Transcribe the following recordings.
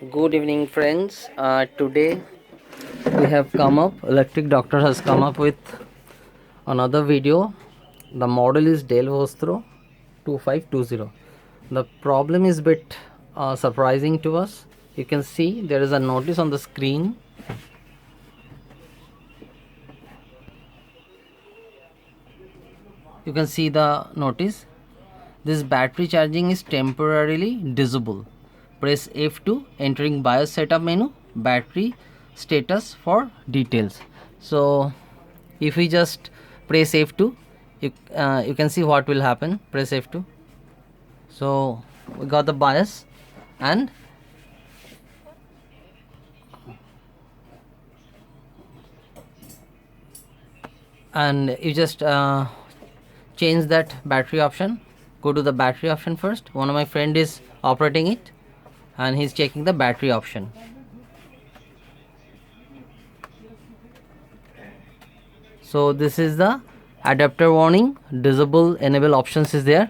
Good evening, friends. Today we have come up, Electric Doctor has come up with another video. The model is Dell Vostro 2520. The problem is bit surprising to us. You can see there is a notice on the screen. You can see the notice. This battery charging is temporarily disabled. Press F2 entering BIOS setup menu, battery status for details. So if we just press F2, you can see what will happen. Press F2. So we got the BIOS and you just change that battery option. Go to the battery option first. One of my friend is operating it and he's checking the battery option. So this is the adapter warning. Disable enable options is there.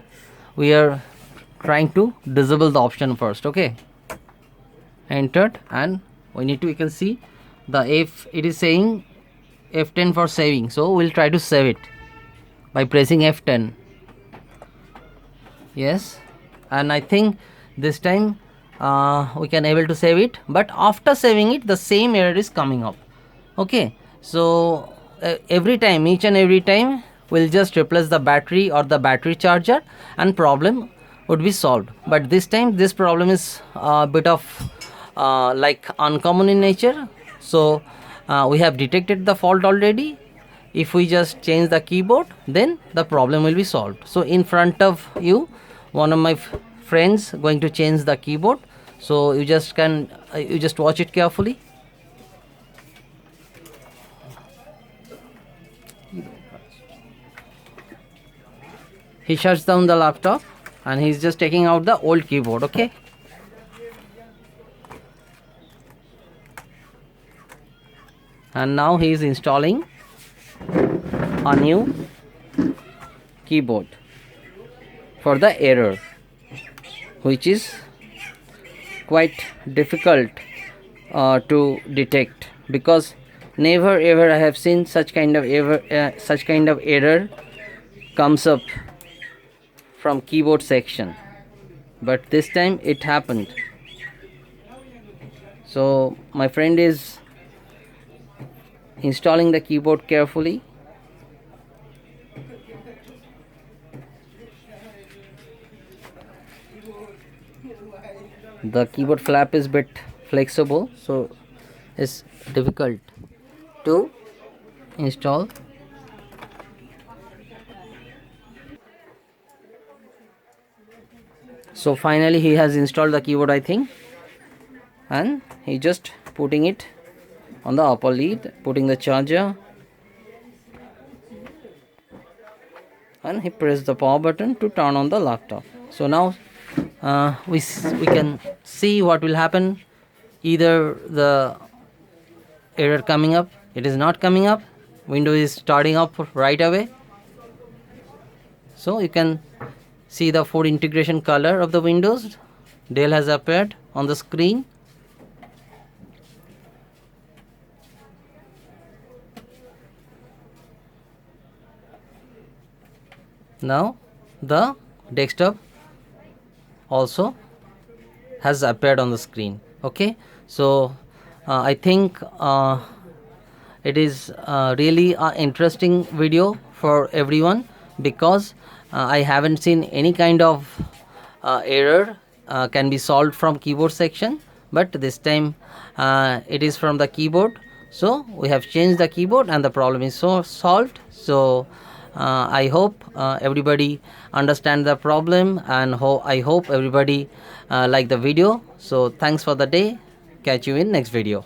We are trying to disable the option first. Okay, entered, and we need to, you can see the F, it is saying F10 for saving, so we'll try to save it by pressing F10. Yes, and I think this time we can able to save it, but after saving it the same error is coming up. Okay, so every time, each and every time we'll just replace the battery or the battery charger and problem would be solved. But this time this problem is a bit of like uncommon in nature. So we have detected the fault already. If we just change the keyboard, then the problem will be solved. So in front of you, one of my friends going to change the keyboard. So you just can you just watch it carefully. He shuts down the laptop and he's just taking out the old keyboard. Okay, and now he is installing a new keyboard for the error, which is quite difficult to detect, because never ever I have seen such kind of error comes up from keyboard section, but this time it happened. So my friend is installing the keyboard carefully. The keyboard flap is bit flexible, so it's difficult to install. So finally he has installed the keyboard, I think, and he just putting it on the upper lid, putting the charger, and he pressed the power button to turn on the laptop. So now we can see what will happen. Either the error coming up, it is not coming up, window is starting up right away. So you can see the 4 integration color of the windows. Dell has appeared on the screen. Now the desktop also has appeared on the screen. Okay, so I think it is really an interesting video for everyone, because I haven't seen any kind of error can be solved from keyboard section, but this time it is from the keyboard. So we have changed the keyboard and the problem is solved. So I hope everybody understand the problem, and I hope everybody like the video. So thanks for the day. Catch you in next video.